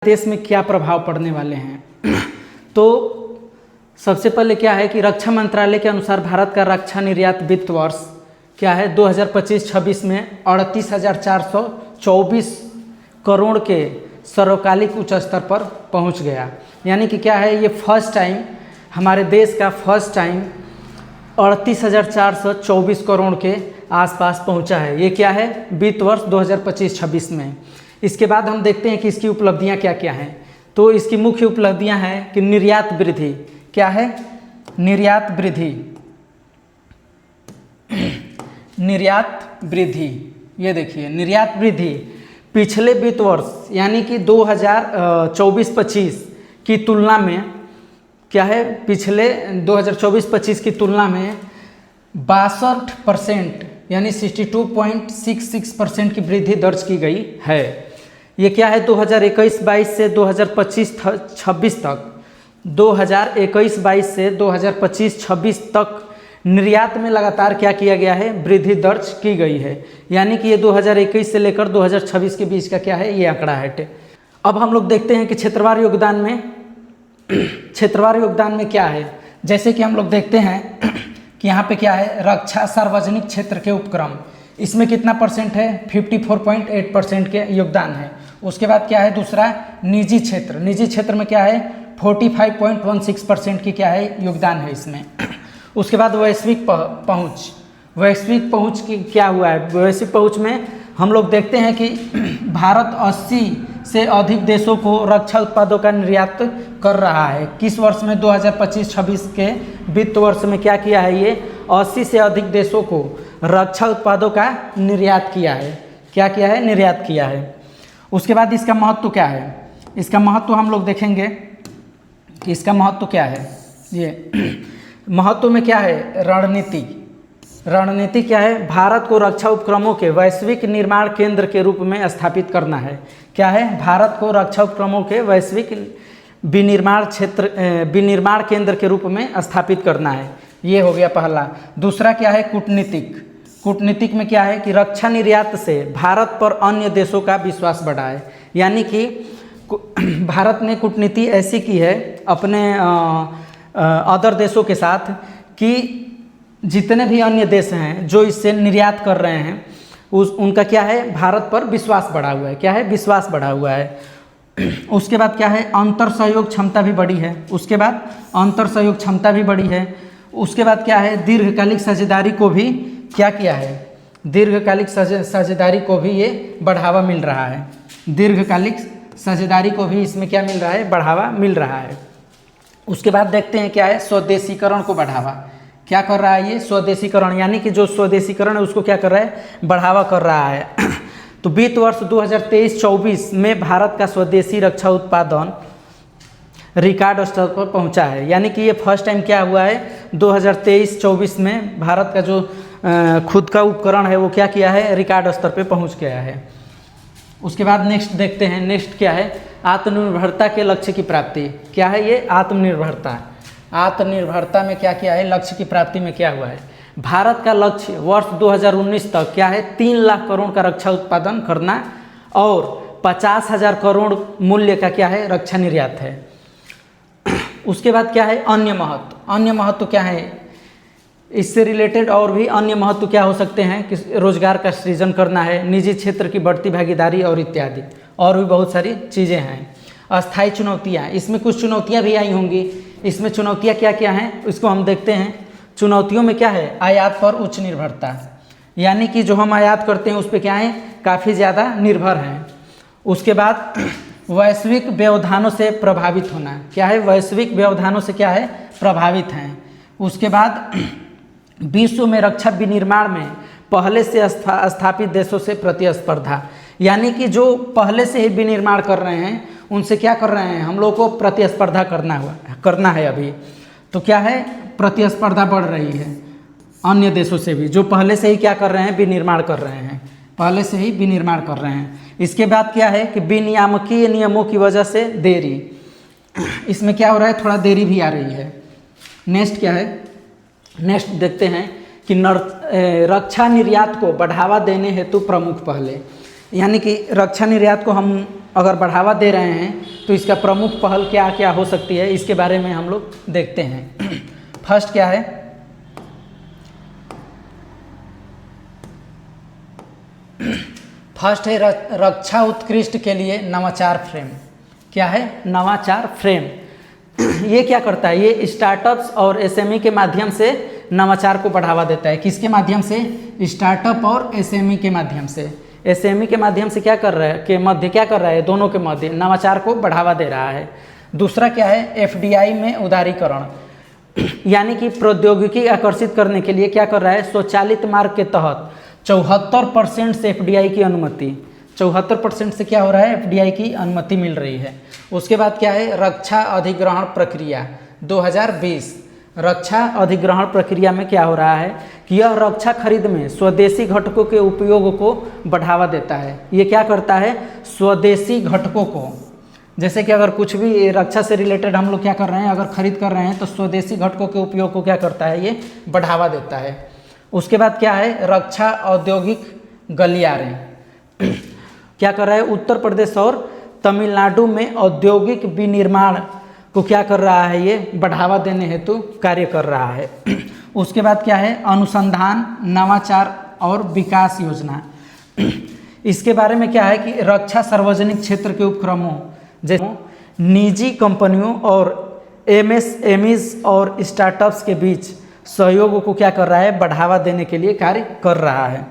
देश में क्या प्रभाव पड़ने वाले हैं। तो सबसे पहले क्या है कि रक्षा मंत्रालय के अनुसार भारत का रक्षा निर्यात वित्त वर्ष क्या है 2025-26 में 38,424 करोड़ के सर्वकालिक उच्च स्तर पर पहुंच गया। यानी कि क्या है, ये फर्स्ट टाइम हमारे देश का फर्स्ट टाइम 38,424 करोड़ के आसपास पहुंचा है। ये क्या है, वित्त वर्ष 2025-26 में। इसके बाद हम देखते हैं कि इसकी उपलब्धियां क्या क्या हैं। तो इसकी मुख्य उपलब्धियां हैं कि निर्यात वृद्धि। क्या है, निर्यात वृद्धि। निर्यात वृद्धि, ये देखिए निर्यात वृद्धि पिछले वित्त वर्ष यानी कि 2024-25 की तुलना में क्या है, पिछले 2024-25 की तुलना में 62% यानी 62.66% की वृद्धि दर्ज की गई है। ये क्या है, 2021-22 से 2025-26 तक 2021-22 से 2025-26 तक निर्यात में लगातार क्या किया गया है, वृद्धि दर्ज की गई है। यानी कि ये 2021 से लेकर 2026 के बीच का क्या है, ये आंकड़ा है। अब हम लोग देखते हैं कि क्षेत्रवार योगदान में क्या है। जैसे कि हम लोग देखते हैं कि यहाँ पे क्या है, रक्षा सार्वजनिक क्षेत्र के उपक्रम, इसमें कितना परसेंट है, 54.8% के योगदान है। उसके बाद क्या है, दूसरा निजी क्षेत्र। निजी क्षेत्र में क्या है, 45.16% की क्या है, योगदान है इसमें। उसके बाद वैश्विक पहुंच। वैश्विक पहुंच की क्या हुआ है, वैश्विक पहुंच में हम लोग देखते हैं कि भारत 80 से अधिक देशों को रक्षा उत्पादों का निर्यात कर रहा है। किस वर्ष में, 2025-26 के वित्त वर्ष में क्या किया है, ये 80 से अधिक देशों को रक्षा उत्पादों का निर्यात किया है। क्या किया है, निर्यात किया है। उसके बाद इसका महत्व क्या है, इसका महत्व हम लोग देखेंगे कि इसका महत्व क्या है। ये महत्व में क्या है, रणनीति। रणनीति क्या है, भारत को रक्षा उपक्रमों के वैश्विक निर्माण केंद्र के रूप में स्थापित करना है। क्या है, भारत को रक्षा उपक्रमों के वैश्विक विनिर्माण केंद्र के रूप में स्थापित करना है। ये हो गया पहला। दूसरा क्या है, कूटनीतिक। कूटनीतिक में क्या है कि रक्षा निर्यात से भारत पर अन्य देशों का विश्वास बढ़ा है। यानी कि भारत ने कूटनीति ऐसी की है अपने अदर देशों के साथ कि जितने भी अन्य देश हैं जो इससे निर्यात कर रहे हैं उनका क्या है, भारत पर विश्वास बढ़ा हुआ है। क्या है, विश्वास बढ़ा हुआ है। उसके बाद क्या है, अंतर सहयोग क्षमता भी बढ़ी है। उसके बाद अंतर सहयोग क्षमता भी बढ़ी है। उसके बाद क्या है, दीर्घकालिक साझेदारी को भी क्या किया है, दीर्घकालिक साझेदारी को भी ये बढ़ावा मिल रहा है। दीर्घकालिक साझेदारी को भी इसमें क्या मिल रहा है, बढ़ावा मिल रहा है। उसके बाद देखते हैं क्या है, स्वदेशीकरण को बढ़ावा। क्या कर रहा है ये, स्वदेशीकरण। यानी कि जो स्वदेशीकरण है उसको क्या कर रहा है, बढ़ावा कर रहा है। तो वित्त वर्ष 2023-24 में भारत का स्वदेशी रक्षा उत्पादन रिकॉर्ड स्तर पर पहुंचा है। यानी कि ये फर्स्ट टाइम क्या हुआ है, 2023-24 में भारत का जो खुद का उपकरण है वो क्या किया है, रिकॉर्ड स्तर पे पहुंच गया है। उसके बाद नेक्स्ट देखते हैं, नेक्स्ट क्या है, आत्मनिर्भरता के लक्ष्य की प्राप्ति। क्या है ये, आत्मनिर्भरता। आत्मनिर्भरता में क्या किया है, लक्ष्य की प्राप्ति में क्या हुआ है, भारत का लक्ष्य वर्ष 2019 तक क्या है, 3 लाख करोड़ का रक्षा उत्पादन करना और 50,000 करोड़ मूल्य का क्या है, रक्षा निर्यात है। उसके बाद क्या है, अन्य महत्व। अन्य महत्व क्या है, इससे रिलेटेड और भी अन्य महत्व क्या हो सकते हैं कि रोजगार का सृजन करना है, निजी क्षेत्र की बढ़ती भागीदारी और इत्यादि, और भी बहुत सारी चीज़ें हैं। अस्थायी चुनौतियाँ, इसमें कुछ चुनौतियाँ भी आई होंगी। इसमें चुनौतियाँ क्या क्या हैं, इसको हम देखते हैं। चुनौतियों में क्या है, आयात पर उच्च निर्भरता। यानी कि जो हम आयात करते हैं उस पर क्या है, काफ़ी ज़्यादा निर्भर हैं। उसके बाद वैश्विक व्यवधानों से प्रभावित होना। क्या है, वैश्विक व्यवधानों से क्या है, प्रभावित हैं। उसके बाद विश्व में रक्षा विनिर्माण में पहले से स्थापित देशों से प्रतिस्पर्धा। यानी कि जो पहले से ही विनिर्माण कर रहे हैं उनसे क्या कर रहे हैं, हम लोग को प्रतिस्पर्धा करना है अभी। तो क्या है, प्रतिस्पर्धा बढ़ रही है अन्य देशों से भी, जो पहले से ही क्या कर रहे हैं, विनिर्माण कर रहे हैं, पहले से ही विनिर्माण कर रहे हैं। इसके बाद क्या है कि विनियामकीय नियमों की वजह से देरी। इसमें क्या हो रहा है, थोड़ा देरी भी आ रही है। नेक्स्ट क्या है, नेक्स्ट देखते हैं कि रक्षा निर्यात को बढ़ावा देने हेतु प्रमुख पहले। यानी कि रक्षा निर्यात को हम अगर बढ़ावा दे रहे हैं तो इसका प्रमुख पहल क्या क्या हो सकती है, इसके बारे में हम लोग देखते हैं। फर्स्ट क्या है, फर्स्ट है रक्षा उत्कृष्ट के लिए नवाचार फ्रेम। क्या है? नवाचार फ्रेम। ये क्या करता है? ये स्टार्टअप्स और एसएमई के माध्यम से नवाचार को बढ़ावा देता है। किसके माध्यम से? स्टार्टअप और एसएमई के माध्यम से। एसएमई के माध्यम से क्या कर रहा है, के मध्य क्या कर रहा है, दोनों के मध्य नवाचार को बढ़ावा दे रहा है। दूसरा क्या है? एफडीआई में उदारीकरण, यानी कि प्रौद्योगिकी आकर्षित करने के लिए क्या कर रहा है, स्वचालित मार्ग के तहत 74% से एफडीआई की अनुमति, 74% से क्या हो रहा है, एफडीआई की अनुमति मिल रही है। उसके बाद क्या है? रक्षा अधिग्रहण प्रक्रिया 2020। रक्षा अधिग्रहण प्रक्रिया में क्या हो रहा है कि यह रक्षा खरीद में स्वदेशी घटकों के उपयोग को बढ़ावा देता है। ये क्या करता है? स्वदेशी घटकों को, जैसे कि अगर कुछ भी रक्षा से रिलेटेड हम लोग क्या कर रहे हैं, अगर खरीद कर रहे हैं तो स्वदेशी घटकों के उपयोग को क्या करता है, ये बढ़ावा देता है। उसके बाद क्या है? रक्षा औद्योगिक गलियारे क्या कर रहा है? उत्तर प्रदेश और तमिलनाडु में औद्योगिक विनिर्माण को क्या कर रहा है, ये बढ़ावा देने हेतु कार्य कर रहा है। उसके बाद क्या है? अनुसंधान, नवाचार और विकास योजना। इसके बारे में क्या है कि रक्षा सार्वजनिक क्षेत्र के उपक्रमों जैसे निजी कंपनियों और एमएसएमईज और स्टार्टअप्स के बीच सहयोग को क्या कर रहा है, बढ़ावा देने के लिए कार्य कर रहा है।